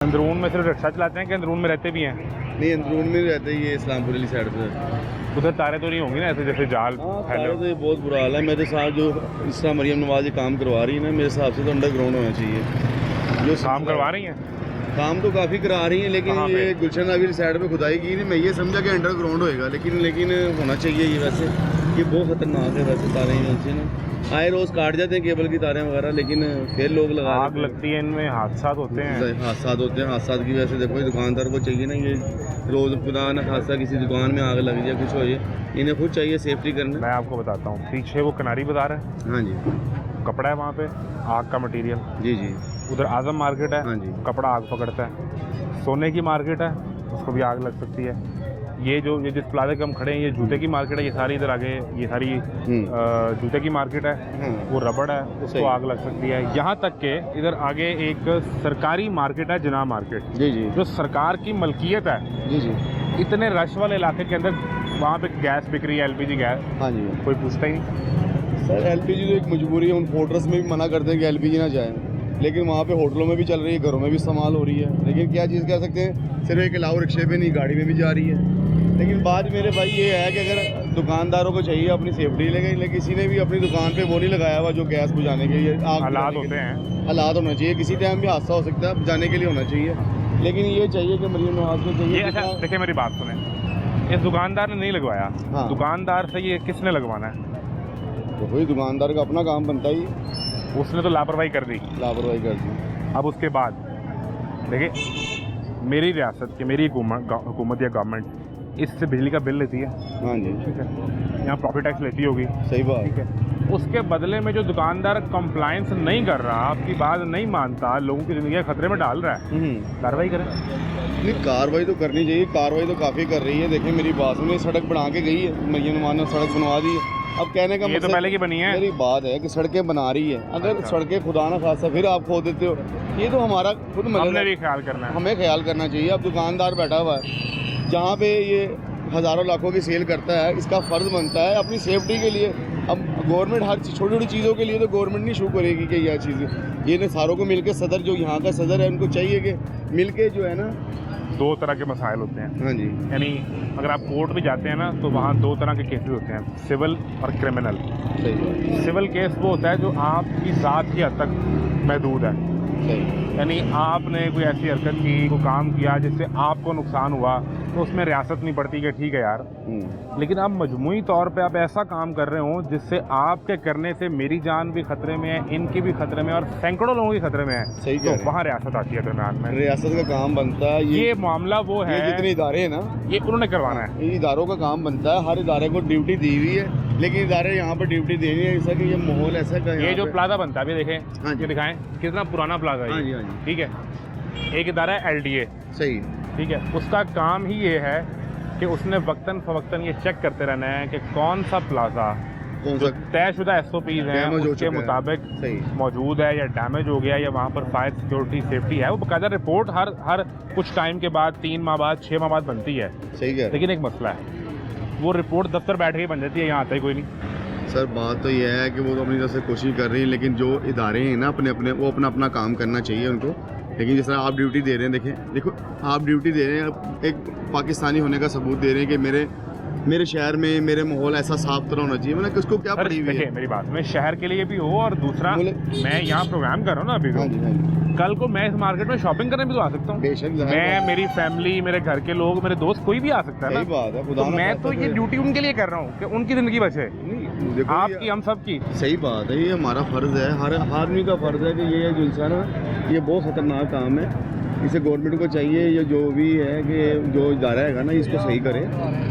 अंदरून में सिर्फ रिक्शा चलाते हैं कि अंदरून में रहते भी हैं? नहीं, अंदरून में रहते ही, ये इस्लामपुर वाली साइड पे। उधर तारे तो नहीं होंगी ना ऐसे जैसे जाल? तारे तो ये बहुत बुरा हाल है। मेरे साथ जो इस तरह मरियम नवाज ये काम करवा रही है ना, मेरे हिसाब से तो अंडरग्राउंड होना चाहिए। जो काम करवा रही हैं? काम तो काफ़ी करा रही हैं, लेकिन ये गुलशन नगर साइड पे खुदाई की नहीं। मैं ये समझा कि अंडरग्राउंड होएगा, लेकिन होना चाहिए ये। वैसे ये बहुत ख़तरनाक है वैसे तारें यहाँ ना, आए रोज़ काट जाते हैं केबल की तारें वगैरह, लेकिन फिर लोग लगा आग लगती है इनमें, हादसा होते हैं। हादसा होते हैं। हादसा की वजह से देखो दुकानदार को चाहिए ना, ये रोज़ खुदा ना खासा किसी दुकान में आग लग जाए, कुछ हो जाए, इन्हें खुद चाहिए सेफ्टी करना। मैं आपको बताता हूँ, पीछे वो कनारी बाजार है, हाँ जी, कपड़ा है वहाँ पे, आग का मटेरियल। जी जी। उधर आजम मार्केट है, हाँ जी, कपड़ा आग पकड़ता है। सोने की मार्केट है, उसको भी आग लग सकती है। ये जिस प्लाजा के हम खड़े हैं, ये जूते की मार्केट है। ये सारी इधर आगे ये सारी जूते की मार्केट है, वो रबड़ है, उसको आग लग सकती है। यहाँ तक के इधर आगे एक सरकारी मार्केट है, जिना मार्केट, जी जी, जो सरकार की मलकियत है। जी जी। इतने रश वाले इलाके के अंदर वहाँ पे गैस बिक रही है, एलपीजी गैस। हाँ जी, कोई पूछता ही नहीं। सर एलपीजी तो एक मजबूरी है। उन होटल्स में भी मना करते हैं कि एलपीजी ना जाए, लेकिन वहाँ पे होटलों में भी चल रही है, घरों में भी इस्तेमाल हो रही है। लेकिन क्या चीज़ कह सकते हैं, सिर्फ एक अलाउ रिक्शे पे नहीं, गाड़ी में भी जा रही है। लेकिन बात मेरे भाई ये है कि अगर दुकानदारों को चाहिए अपनी सेफ्टी, लेकिन किसी ने भी अपनी दुकान पे वो नहीं लगाया हुआ जो गैस बुझाने के लिए। हालात होते हैं, हालात होना चाहिए, किसी टाइम भी हादसा हो सकता है, बुझाने के लिए होना चाहिए। लेकिन ये चाहिए कि मरियम नवाज को चाहिए। अच्छा देखिए मेरी बात सुने, इस दुकानदार ने नहीं लगवाया। हाँ। दुकानदार से ये किसने लगवाना है? तो वही दुकानदार का अपना काम बनता ही, उसने तो लापरवाही कर दी। लापरवाही कर दी। अब उसके बाद देखिए, मेरी रियासत की मेरी हुकूमत या गवर्नमेंट इससे बिजली का बिल लेती है, हाँ जी, ठीक है, यहाँ प्रॉपर्टी टैक्स लेती होगी, सही बात, ठीक है। उसके बदले में जो दुकानदार कंप्लायंस नहीं कर रहा, आपकी बात नहीं मानता, लोगों की ज़िंदगी खतरे में डाल रहा है, कार्रवाई करें। नहीं, कार्रवाई तो करनी चाहिए। कार्रवाई तो काफ़ी कर रही है। देखिए मेरी बात सुनिए, सड़क बना के गई है मरियम नवाज ने, सड़क बनवा दी है। अब कहने का ये तो पहले की बनी है। मेरी बात है कि सड़कें बना रही है, अगर सड़कें खुदा ना खासा फिर आप खो देते हो, ये तो हमारा खुद हमने भी ख्याल करना है, हमें ख्याल करना चाहिए। अब दुकानदार बैठा हुआ है जहाँ पे ये हज़ारों लाखों की सेल करता है, इसका फ़र्ज़ बनता है अपनी सेफ्टी के लिए। अब गवर्नमेंट हर छोटी छोटी चीज़ों के लिए तो गवर्नमेंट नहीं शुरू करेगी कि यह चीज़ें, ये सारों को मिलके सदर जो यहाँ का सदर है उनको चाहिए कि मिलके जो है ना, दो तरह के मसाइल होते हैं। हाँ जी, यानी अगर आप कोर्ट भी जाते हैं ना, तो वहाँ दो तरह के केसेस होते हैं, सिविल और क्रिमिनल। सही बात। सिविल केस वो होता है जो आपकी ज़ात की हद तक महदूद है, सही, यानी आपने कोई ऐसी हरकत की, कोई काम किया जिससे आपको नुकसान हुआ, तो उसमें रियासत नहीं पड़ती कि ठीक है यार। लेकिन अब मजमूई तौर पे आप ऐसा काम कर रहे हो जिससे आपके करने से मेरी जान भी खतरे में है, इनकी भी खतरे में, और सैकड़ों लोगों की खतरे में है, सही तो वहाँ रियासत आती है दरम्यान में। रियासत का काम बनता है ये मामला वो है, जितने इदारे हैं ना, ये उन्होंने करवाना है। इन इदारों का काम बनता है, हर इदारे को ड्यूटी दी हुई है, लेकिन इदारे यहाँ पर ड्यूटी दे रही है ऐसा कि ये माहौल ऐसा का। ये जो प्लाजा बनता है अभी देखें, हाँ जी, ये दिखाएं कितना पुराना प्लाजा है। हाँ जी, हाँ जी, ठीक है, एक इदारा है LDA, सही, ठीक है, उसका काम ही ये है कि उसने वक्तन फवक्तन ये चेक करते रहना है कि कौन सा प्लाजा कौन जो सा तयशुदा SOPs हैं उसके मुताबिक मौजूद है या डैमेज हो गया, या वहाँ पर फायर सिक्योरिटी सेफ्टी है। वो बाकायदा रिपोर्ट हर कुछ टाइम के बाद, 3 माह बाद, 6 माह बाद बनती है। सही है, लेकिन एक मसला है, वो रिपोर्ट दफ्तर बैठ के बन जाती है, यहाँ आता ही कोई नहीं। सर बात तो यह है कि वो तो अपनी तरफ से कोशिश कर रही है, लेकिन जो इदारे हैं ना अपने अपने, वो अपना काम करना चाहिए उनको। लेकिन जिस तरह आप ड्यूटी दे रहे हैं, देखो आप ड्यूटी दे रहे हैं, एक पाकिस्तानी होने का सबूत दे रहे हैं कि मेरे शहर में मेरे माहौल ऐसा साफ तरह होना चाहिए। मतलब किसको क्या पड़ी हुई है? मेरी बात में शहर के लिए भी हो, और दूसरा मैं यहाँ प्रोग्राम कर रहा हूँ ना अभी, हाँ जी, हाँ जी, कल को मैं इस मार्केट में शॉपिंग करने भी तो आ सकता हूँ। बेशक, मैं, मेरी फैमिली, मेरे घर के लोग, मेरे दोस्त, कोई भी आ सकता है ना। सही बात है, तो मैं तो ये ड्यूटी उनके लिए कर रहा हूँ कि उनकी ज़िंदगी बचे, आपकी, हम सब की। सही बात है, ये हमारा फ़र्ज़ है, हर आदमी का फ़र्ज़ है कि ये जो इंसान है, ये बहुत ख़तरनाक काम है। इसे गवर्नमेंट को चाहिए, ये जो भी है कि जो इदारा है ना, इसको सही करे।